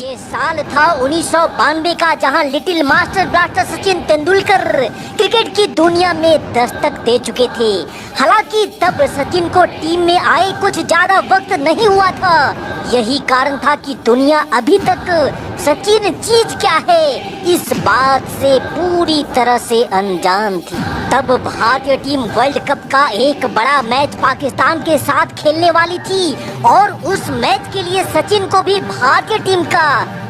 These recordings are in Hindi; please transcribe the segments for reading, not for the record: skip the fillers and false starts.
ये साल था 1992 का, जहां little master blaster Sachin Tendulkar cricket की दुनिया में दस्तक दे चुके थे। हालांकि तब सचिन को टीम में आए कुछ ज्यादा वक्त नहीं हुआ था। यही कारण था कि दुनिया अभी तक सचिन चीज क्या है इस बात से पूरी तरह से अनजान थी। तब भारतीय टीम वर्ल्ड कप का एक बड़ा मैच पाकिस्तान के साथ खेलने वाली थी और उस मैच के लिए सचिन को भी भारतीय टीम का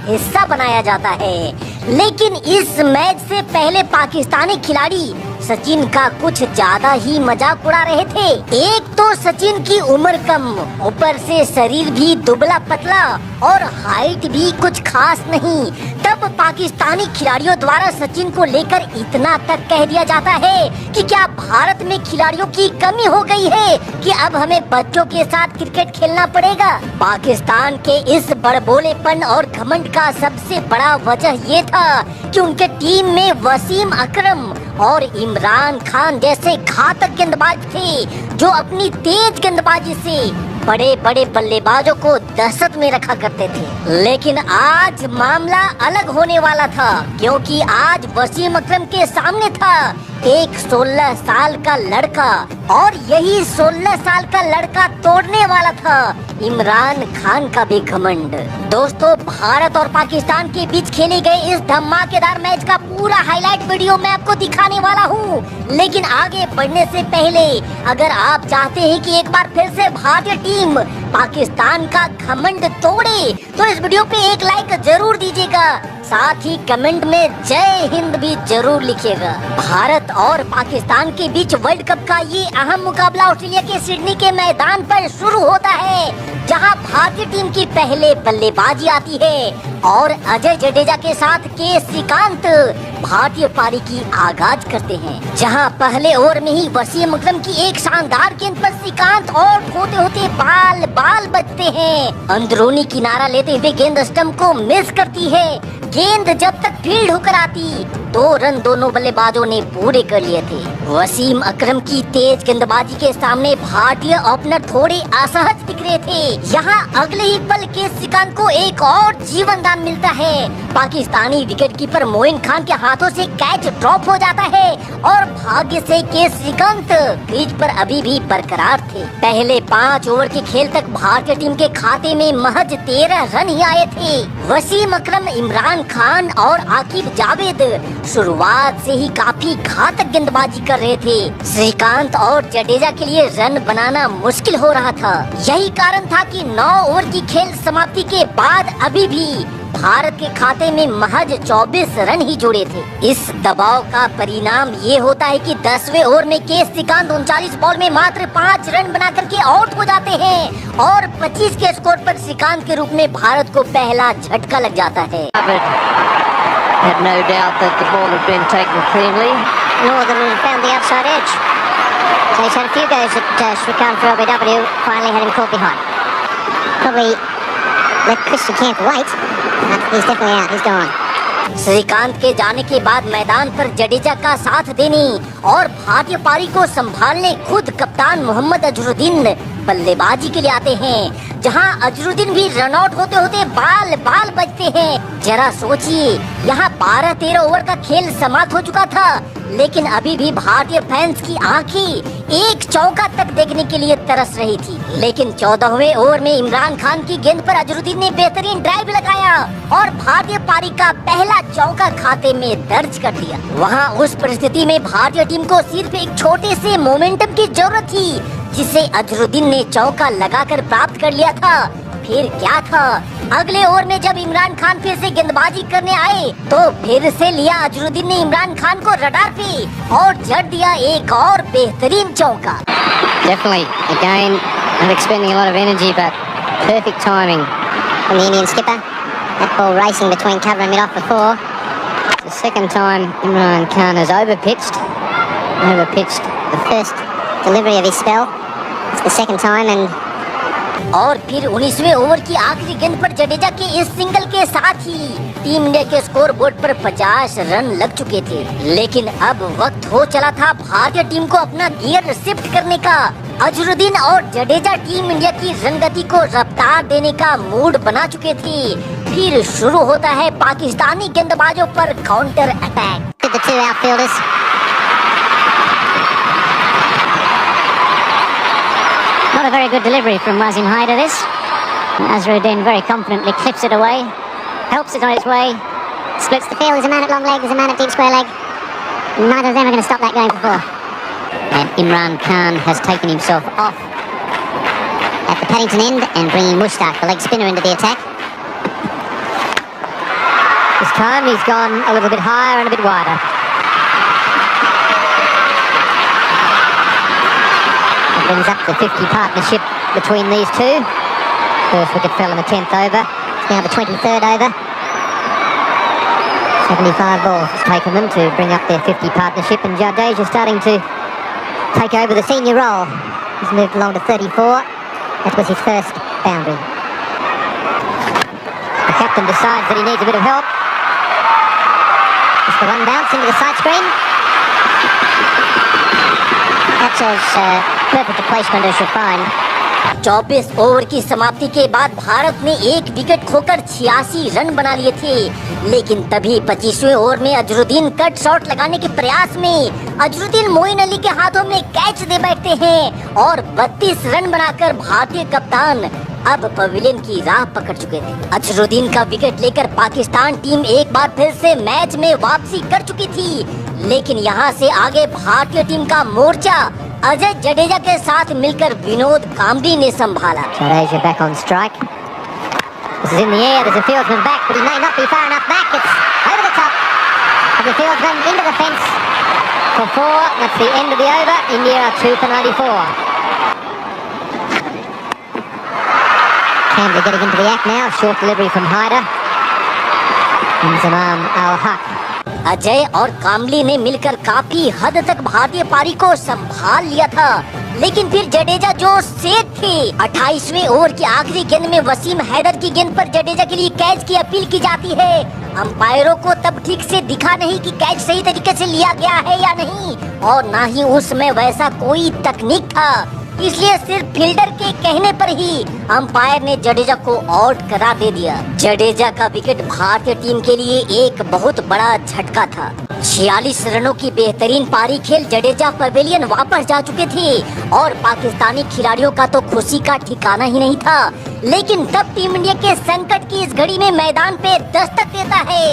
हिस्सा बनाया जाता है। लेकिन इस मैच से पहले पाकिस्तानी खिलाड़ी सचिन का कुछ ज्यादा ही मजाक उड़ा रहे थे। एक तो सचिन की उम्र कम, ऊपर से शरीर भी दुबला पतला और हाइट भी कुछ खास नहीं। तब पाकिस्तानी खिलाड़ियों द्वारा सचिन को लेकर इतना तक कह दिया जाता है कि क्या भारत में खिलाड़ियों की कमी हो गई है कि अब हमें बच्चों के साथ क्रिकेट खेलना पड़ेगा। पाकिस्तान के इस बड़बोलेपन और घमंड का सबसे बड़ा वजह ये था कि उनके टीम में वसीम अकरम और इमरान खान जैसे घातक गेंदबाज थे, जो अपनी तेज गेंदबाजी से बड़े बड़े बल्लेबाजों को दहशत में रखा करते थे। लेकिन आज मामला अलग होने वाला था, क्योंकि आज वसीम अकरम के सामने था एक 16 साल का लड़का, और यही 16 साल का लड़का तोड़ने वाला था इमरान खान का भी घमंड। दोस्तों, भारत और पाकिस्तान के बीच खेले गए इस धमाकेदार मैच का पूरा हाईलाइट वीडियो मैं आपको दिखाने वाला हूँ। लेकिन आगे बढ़ने से पहले अगर आप चाहते हैं कि एक बार फिर से भारतीय टीम पाकिस्तान का घमंड तोड़े तो इस वीडियो पे एक लाइक जरूर दीजिएगा, साथ ही कमेंट में जय हिंद भी जरूर लिखिएगा। भारत और पाकिस्तान के बीच वर्ल्ड कप का ये अहम मुकाबला ऑस्ट्रेलिया के सिडनी के मैदान पर शुरू होता है, जहां भारतीय टीम की पहले बल्लेबाजी आती है और अजय जडेजा के साथ के श्रीकांत भारतीय पारी की आगाज करते हैं। जहां पहले ओवर में ही वसीम अकरम की एक शानदार गेंद पर श्रीकांत आउट होते होते बाल बाल बचते हैं। अंदरूनी किनारा लेते हुए गेंद स्टंप को मिस करती है। गेंद जब तक फील्ड होकर आती 2 रन दोनों बल्लेबाजों ने पूरे कर लिए थे। वसीम अकरम की तेज गेंदबाजी के सामने भारतीय ओपनर थोड़े असहज दिख रहे थे। यहाँ अगले ही पल के श्रीकांत को एक और जीवन दान मिलता है। पाकिस्तानी विकेटकीपर मोइन खान के हाथों से कैच ड्रॉप हो जाता है और भाग्य से के श्रीकांत क्रीज पर अभी भी बरकरार थे। पहले 5 ओवर के खेल तक भारतीय टीम के खाते में महज 13 रन ही आए थे। वसीम अकरम, इमरान खान और आकिब जावेद शुरुआत से ही काफी घातक गेंदबाजी कर रहे थे। श्रीकांत और जडेजा के लिए रन बनाना मुश्किल हो रहा था। यही कारण था कि 9 ओवर की खेल समाप्ति के बाद अभी भी भारत के खाते में महज 24 रन ही जुड़े थे। इस दबाव का परिणाम ये होता है कि 10वें ओवर में के श्रीकांत 39 बॉल में मात्र 5 रन बना करके आउट हो जाते हैं और 25 के स्कोर पर श्रीकांत के रूप में भारत को पहला झटका लग जाता है। Had no doubt that the ball had been taken cleanly. Northern found the outside edge. So he's had a few goes at Shrikant for LBW, finally had him caught behind. Probably let Christian Camp wait, but he's definitely out, he's gone. Shrikant के जाने के बाद मैदान पर जडेजा का साथ देने और भारतीय पारी को संभालने खुद कप्तान मोहम्मद अजहरुद्दीन बल्लेबाजी के लिए आते हैं, जहां अजहरुद्दीन भी रन आउट होते होते बाल बाल बचते हैं। जरा सोचिए, यहाँ 12-13 ओवर का खेल समाप्त हो चुका था, लेकिन अभी भी भारतीय फैंस की आंखें एक चौका तक देखने के लिए तरस रही थी। लेकिन 14वें ओवर में इमरान खान की गेंद पर अजहरुद्दीन ने बेहतरीन ड्राइव लगाया और भारतीय पारी का पहला चौका खाते में दर्ज कर दिया। वहाँ उस परिस्थिति में भारतीय टीम को सिर्फ एक छोटे से मोमेंटम की जरूरत थी, जिसे अजहरुद्दीन ने चौका लगाकर प्राप्त कर लिया था। फिर क्या था, अगले ओवर में जब इमरान खान फिर से गेंदबाजी करने आए तो फिर से लिया अजहरुद्दीन ने इमरान खान को रडार पे और जड़ दिया एक और बेहतरीन चौका। Definitely, again, not expending a lot of energy, but perfect timing from the Indian skipper. That ball racing between cover and mid-off before. It's the second time Imran Khan has overpitched The first delivery of his spell. It's the second time, and और फिर 19वें ओवर की आखिरी गेंद पर जडेजा के इस सिंगल के साथ ही टीम इंडिया के स्कोर बोर्ड पर 50 रन लग चुके थे। लेकिन अब वक्त हो चला था भारतीय टीम को अपना गियर शिफ्ट करने का। अजहरुद्दीन और जडेजा टीम इंडिया की रनगति को रफ्तार देने का मूड बना चुके थे। फिर शुरू होता है पाकिस्तानी गेंदबाजों पर counter attack. The two outfielders. Not a very good delivery from Wasim Haider this. Azharuddin very confidently clips it away, helps it on its way, Splits the field. There's a man at long leg. There's a man at deep square leg. Neither of them are going to stop that going for four. and Imran Khan has taken himself off At the Paddington end and bringing Mushtaq, the leg spinner, into the attack. this time. He's gone a little bit higher and a bit wider. It brings up the 50 partnership between these two. First wicket fell in the 10th over. It's now the 23rd over. 75 balls it's taken them to bring up their 50 partnership, and Jadeja starting to take over the senior role. He's moved along to 34. That was his first boundary. The captain decides that he needs a bit of help. Just the one bounce into the side screen. That's as perfect a placement as you'll find. 24 over की समाप्ति के बाद भारत ने एक विकेट खोकर 86 रन बना लिए थे, लेकिन तभी 25वें ओवर में अजरुद्दीन कट शॉट लगाने के प्रयास में अजरुद्दीन मोइन अली के हाथों में कैच दे बैठते हैं और 32 रन बनाकर भारतीय कप्तान अब पवेलियन की राह पकड़ चुके थे। अजरुद्दीन का विकेट लेकर पाकिस्तान टीम एक बार फिर से मैच में वापसी कर चुकी थी, लेकिन यहां से आगे भारतीय टीम का मोर्चा अजय जडेजा के साथ मिलकर विनोद कामली ने संभाला। Jadeja back on strike. This is in the air. There's a fieldsman back, but he may not be far enough back. It's over the top of the fieldsman into the fence for 4. That's the end of the over. India are 2 for 94. Campbell getting into the act now. Short delivery from Haider. Zaman al-Haq. Ajay और कामली ने मिलकर काफी हद तक भारतीय पारी को संभाल लिया था, लेकिन फिर जडेजा जो सेठ थे। 28वें ओवर की आखिरी गेंद में वसीम हैदर की गेंद पर जडेजा के लिए कैच की अपील की जाती है। अंपायरों को तब ठीक से दिखा नहीं कि कैच सही तरीके से लिया गया है या नहीं, और ना ही उसमें वैसा कोई तकनीक था, इसलिए सिर्फ फील्डर के कहने पर ही अंपायर ने जडेजा को आउट करार दे दिया। जडेजा का विकेट भारतीय टीम के लिए एक बहुत बड़ा झटका था। 46 रनों की बेहतरीन पारी खेल जडेजा पवेलियन वापस जा चुके थे और पाकिस्तानी खिलाड़ियों का तो खुशी का ठिकाना ही नहीं था। लेकिन तब टीम इंडिया के संकट की इस घड़ी में मैदान पे दस्तक देता है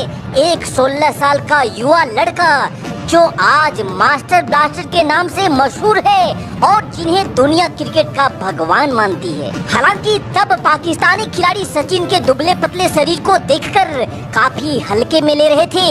एक 16 साल का युवा लड़का, जो आज मास्टर ब्लास्टर के नाम से मशहूर है और जिन्हें दुनिया क्रिकेट का भगवान मानती है। हालांकि तब पाकिस्तानी खिलाड़ी सचिन के दुबले पतले शरीर को देखकर काफी हल्के में ले रहे थे,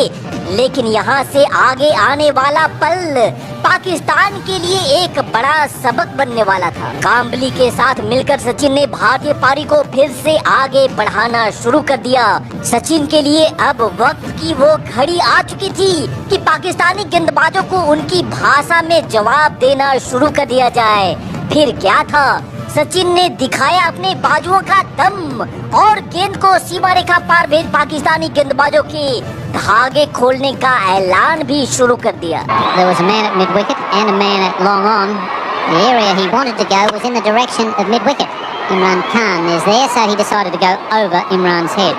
लेकिन यहाँ से आगे आने वाला पल पाकिस्तान के लिए एक बड़ा सबक बनने वाला था। काम्बली के साथ मिलकर सचिन ने भारतीय पारी को फिर से आगे बढ़ाना शुरू कर दिया। सचिन के लिए अब वक्त की वो घड़ी आ चुकी थी कि पाकिस्तानी गेंदबाजों को उनकी भाषा में जवाब देना शुरू कर दिया जाए। फिर क्या था, सचिन ने दिखाया अपने बाजुओं का दम और गेंद को सीमा रेखा पार भेज पाकिस्तानी गेंदबाजों के धागे खोलने का ऐलान भी शुरू कर दिया। There was a man at mid-wicket and a man at long on. The area he wanted to go was in the direction of mid-wicket. Imran Khan is there, so he decided to go over Imran's head.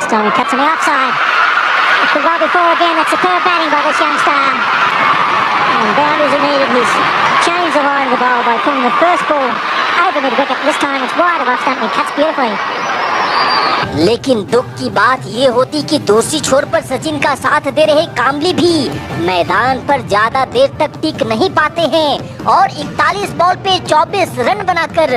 Stormy cuts on the offside. It's the well before again. That's superb batting by this youngster. And boundaries are needed. He's changed the line of the bowl by pulling the first ball over mid-wicket. This time it's wide of off stump and he cuts beautifully. लेकिन दुख की बात ये होती कि दूसरी छोर पर सचिन का साथ दे रहे काम्बली भी मैदान पर ज्यादा देर तक टिक नहीं पाते हैं और 41 बॉल पे 24 रन बनाकर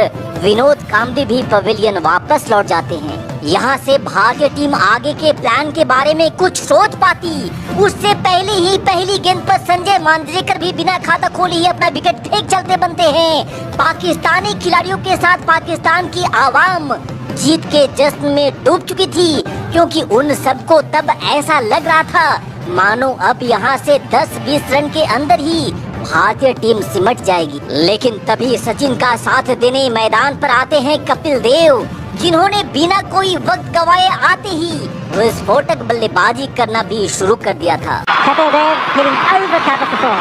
विनोद काम्बली भी पवेलियन वापस लौट जाते हैं। यहाँ से भारतीय टीम आगे के प्लान के बारे में कुछ सोच पाती, उससे पहले ही पहली गेंद पर संजय मांजरेकर भी बिना खाता खोले ही अपना विकेट फेंक चलते बनते हैं। पाकिस्तानी खिलाड़ियों के साथ पाकिस्तान की आवाम जीत के जश्न में डूब चुकी थी, क्योंकि उन सबको तब ऐसा लग रहा था मानो अब यहाँ से 10-20 रन के अंदर ही भारतीय टीम सिमट जाएगी। लेकिन तभी सचिन का साथ देने मैदान पर आते हैं कपिल देव, जिन्होंने बिना कोई वक्त गवाए आते ही विस्फोटक बल्लेबाजी करना भी शुरू कर दिया था। Kapil Dev hitting over cover for 4.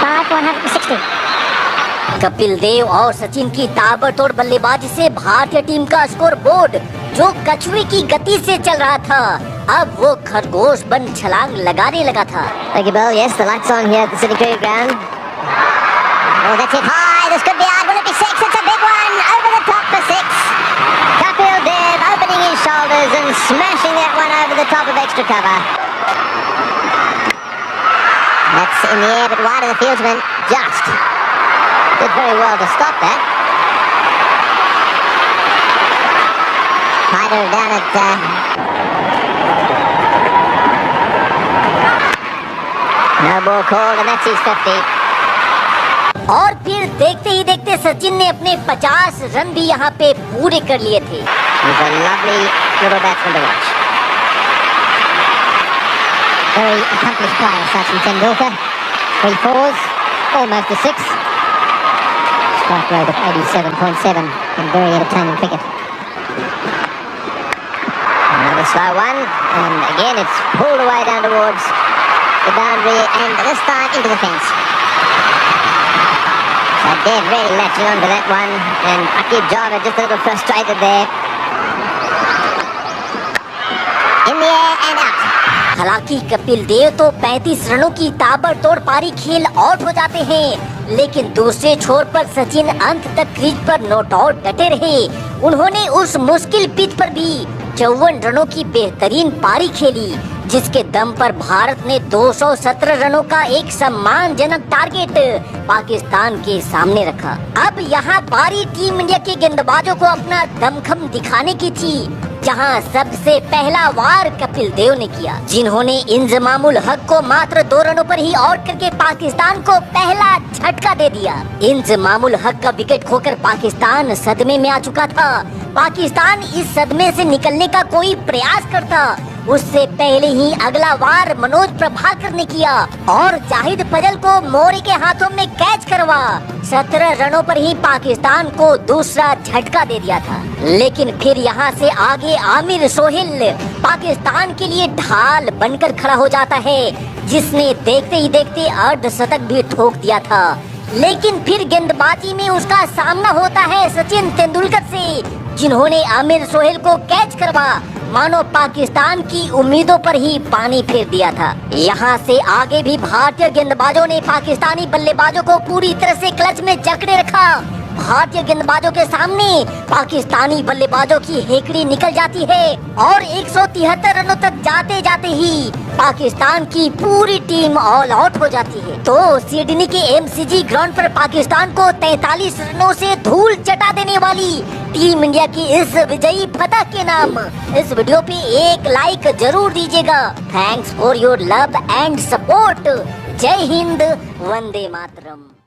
5 for 160. Kapil Dev और सचिन की ताबड़तोड़ बल्लेबाजी से भारतीय टीम का स्कोर बोर्ड जो कछुए की गति से चल रहा था अब वो खरगोश बन छलांग लगाने लगा था। Thank you, Bill. Yes, the lights on here at the Sydney Cricket Ground. Oh, that's it high. This could be out. Will it be six? It's a big one. Over the top for six. Kapil Dev opening his shoulders and smashing that one over the top of extra cover. That's in the air, but wide of the fieldsman. Just did very well to stop that. Hyder down at no ball called, and that's his 50. और फिर देखते ही देखते सचिन ने अपने 50 रन भी यहाँ पे पूरे कर लिए थे। He's a lovely little batsman to watch. Very accomplished player, Sachin Tendulkar. 3 fours, almost a 6. Strike rate of 87.7 and very entertaining cricket. Another slow one, and again it's pulled away down towards the boundary, and this time into the fence. So Dev really latching onto that one, and Akib Java just a little frustrated there. In the air and out. हालांकि कपिल देव तो 35 रनों की ताबड़तोड़ पारी खेल आउट हो जाते हैं, लेकिन दूसरे छोर पर सचिन अंत तक क्रीज पर नॉट आउट डटे रहे। उन्होंने उस मुश्किल पिच पर भी 54 रनों की बेहतरीन पारी खेली, जिसके दम पर भारत ने 217 रनों का एक सम्मानजनक टारगेट पाकिस्तान के सामने रखा। अब यहाँ बारी टीम इंडिया के गेंदबाजों को अपना दमखम दिखाने की थी, जहां सबसे पहला वार कपिल देव ने किया, जिन्होंने इंजमामुल हक को मात्र 2 रनों पर ही आउट करके पाकिस्तान को पहला झटका दे दिया। इंजमामुल हक का विकेट खोकर पाकिस्तान सदमे में आ चुका था। पाकिस्तान इस सदमे से निकलने का कोई प्रयास करता, उससे पहले ही अगला वार मनोज प्रभाकर ने किया और जाहिद फजल को मोरी के हाथों में कैच करवा 17 रनों पर ही पाकिस्तान को दूसरा झटका दे दिया था। लेकिन फिर यहाँ से आगे आमिर सोहेल पाकिस्तान के लिए ढाल बनकर खड़ा हो जाता है, जिसने देखते ही देखते अर्धशतक भी ठोक दिया था। लेकिन फिर गेंदबाजी में उसका सामना होता है सचिन तेंदुलकर से, जिन्होंने आमिर सोहेल को कैच करवा मानो पाकिस्तान की उम्मीदों पर ही पानी फेर दिया था। यहाँ से आगे भी भारतीय गेंदबाजों ने पाकिस्तानी बल्लेबाजों को पूरी तरह से क्लच में जकड़े रखा। भारतीय गेंदबाजों के सामने पाकिस्तानी बल्लेबाजों की हेकड़ी निकल जाती है और 173 रनों तक जाते जाते ही पाकिस्तान की पूरी टीम ऑल आउट हो जाती है। तो सिडनी के MCG ग्राउंड पर पाकिस्तान को 43 रनों से धूल चटा देने वाली टीम इंडिया की इस विजयी फतह के नाम इस वीडियो पे एक लाइक जरूर दीजिएगा। Thanks for your love and support. जय हिंद, वंदे मातरम।